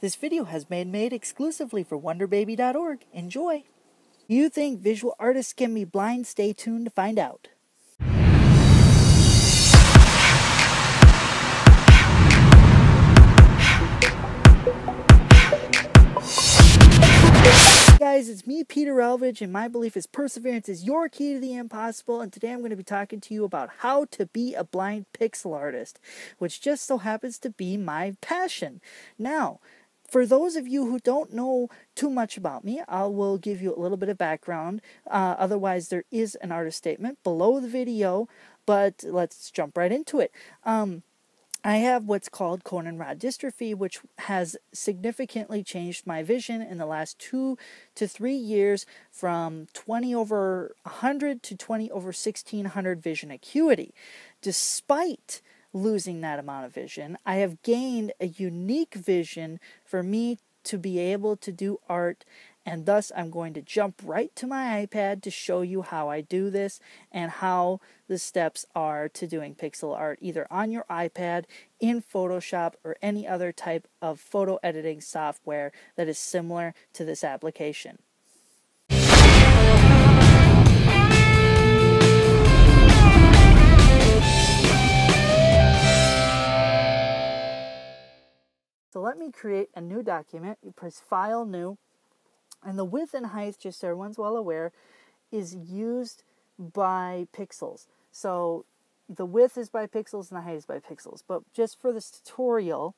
This video has been made exclusively for WonderBaby.org. Enjoy! Do you think visual artists can be blind? Stay tuned to find out. Hey guys, it's me, Peter Elvidge, and my belief is perseverance is your key to the impossible, and today I'm going to be talking to you about how to be a blind pixel artist, which just so happens to be my passion. Now, for those of you who don't know too much about me, I will give you a little bit of background. Otherwise, there is an artist statement below the video, but let's jump right into it. I have what's called cone rod dystrophy, which has significantly changed my vision in the last 2 to 3 years from 20/100 to 20/1600 vision acuity. Despite losing that amount of vision, I have gained a unique vision for me to be able to do art, and thus I'm going to jump right to my iPad to show you how I do this and how the steps are to doing pixel art either on your iPad, in Photoshop, or any other type of photo editing software that is similar to this application. So let me create a new document. You press File, New, and the width and height, just so everyone's well aware, is used by pixels. So the width is by pixels and the height is by pixels. But just for this tutorial,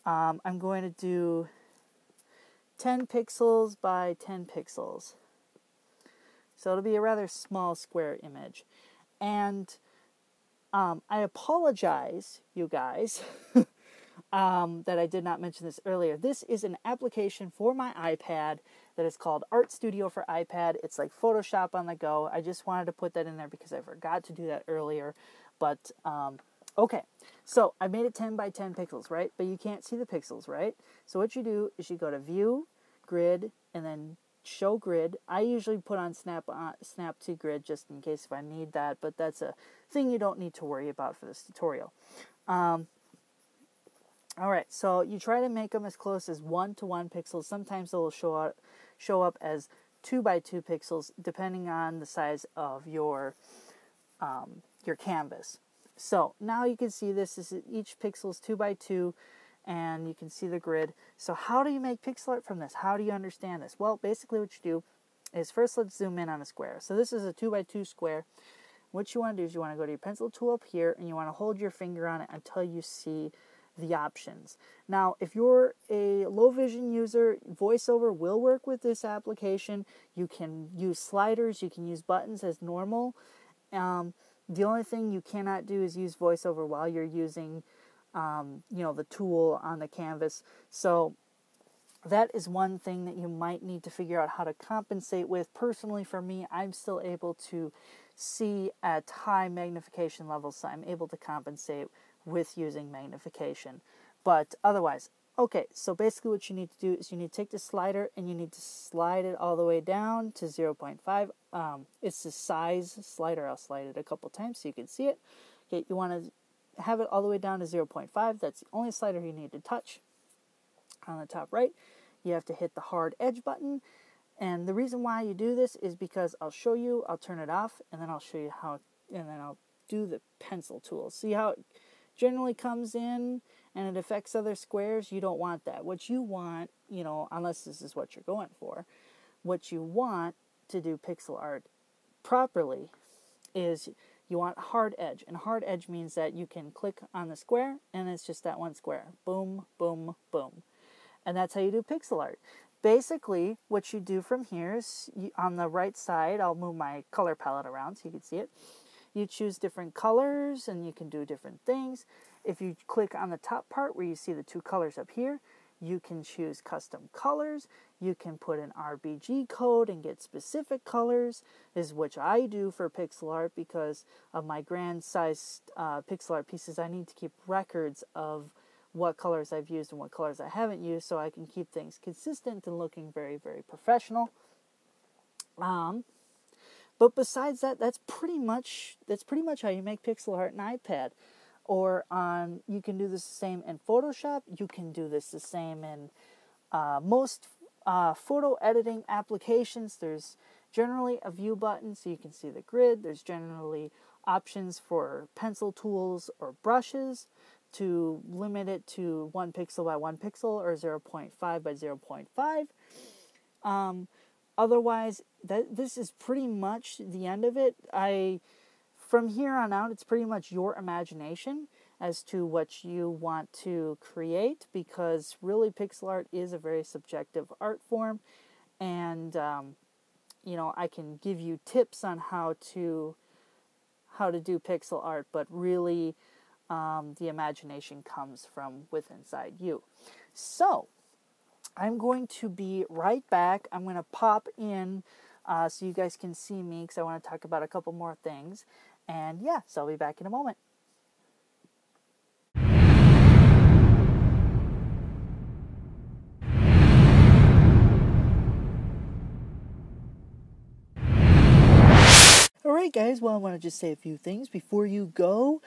I'm going to do 10 pixels by 10 pixels. So it'll be a rather small square image. And I apologize, you guys, that I did not mention this earlier. This is an application for my iPad that is called Art Studio for iPad. It's like Photoshop on the go. I just wanted to put that in there because I forgot to do that earlier. But, okay. So I made it 10 by 10 pixels, right? But you can't see the pixels, right? So what you do is you go to View, Grid, and then Show Grid. I usually put on Snap to Grid just in case if I need that, but that's a thing you don't need to worry about for this tutorial. Alright, so you try to make them as close as 1 to 1 pixels. Sometimes they'll show up as 2 by 2 pixels, depending on the size of your canvas. So now you can see this is each pixel is 2 by 2, and you can see the grid. So how do you make pixel art from this? How do you understand this? Well, basically what you do is first let's zoom in on a square. So this is a 2 by 2 square. What you want to do is you want to go to your pencil tool up here, and you want to hold your finger on it until you see the options. Now, if you're a low vision user, VoiceOver will work with this application. You can use sliders, you can use buttons as normal. The only thing you cannot do is use VoiceOver while you're using, the tool on the canvas. So that is one thing that you might need to figure out how to compensate with. Personally, for me, I'm still able to see at high magnification levels, so I'm able to compensate with using magnification. But otherwise, okay, so basically what you need to do is you need to take the slider and you need to slide it all the way down to 0.5. It's the size slider. I'll slide it a couple times so you can see it. Okay, you want to have it all the way down to 0.5. That's the only slider you need to touch. On the top right, you have to hit the hard edge button. And the reason why you do this is because I'll show you, I'll turn it off, and then I'll show you how, and then I'll do the pencil tool. See how it generally comes in and it affects other squares? You don't want that. What you want, unless this is what you're going for, what you want to do pixel art properly is you want hard edge. And hard edge means that you can click on the square and it's just that one square. Boom, boom, boom. And that's how you do pixel art. Basically, what you do from here is, on the right side, I'll move my color palette around so you can see it. You choose different colors and you can do different things. If you click on the top part where you see the two colors up here, you can choose custom colors. You can put an RGB code and get specific colors, which I do for pixel art because of my grand sized pixel art pieces. I need to keep records of what colors I've used and what colors I haven't used so I can keep things consistent and looking very, very professional. But besides that, that's pretty much how you make pixel art in iPad. or on, you can do this the same in Photoshop. You can do this the same in most photo editing applications. There's generally a view button so you can see the grid. There's generally options for pencil tools or brushes to limit it to 1 pixel by 1 pixel or 0.5 by 0.5. Otherwise, this is pretty much the end of it. From here on out, it's pretty much your imagination as to what you want to create, because really pixel art is a very subjective art form, and I can give you tips on how to do pixel art, but really the imagination comes from within inside you. So I'm going to be right back. I'm going to pop in so you guys can see me, because I want to talk about a couple more things. And yeah, so I'll be back in a moment. Alright guys, well I want to just say a few things before you go.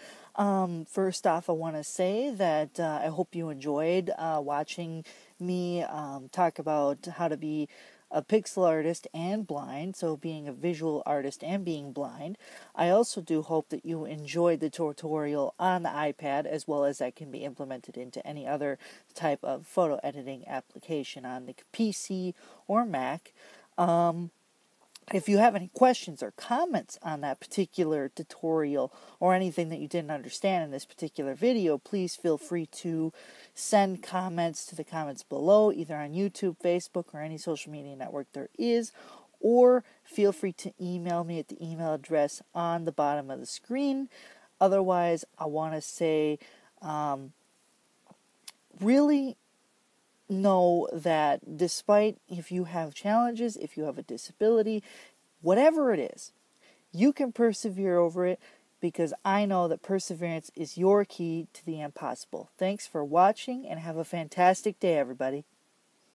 First off, I want to say that I hope you enjoyed watching me talk about how to be a pixel artist and blind, so being a visual artist and being blind. I also do hope that you enjoyed the tutorial on the iPad, as well as that can be implemented into any other type of photo editing application on the PC or Mac. If you have any questions or comments on that particular tutorial or anything that you didn't understand in this particular video, please feel free to send comments to the comments below, either on YouTube, Facebook, or any social media network there is, or feel free to email me at the email address on the bottom of the screen. Otherwise, I want to say, really know that despite if you have challenges, if you have a disability, whatever it is, you can persevere over it, because I know that perseverance is your key to the impossible. Thanks for watching, and have a fantastic day, everybody.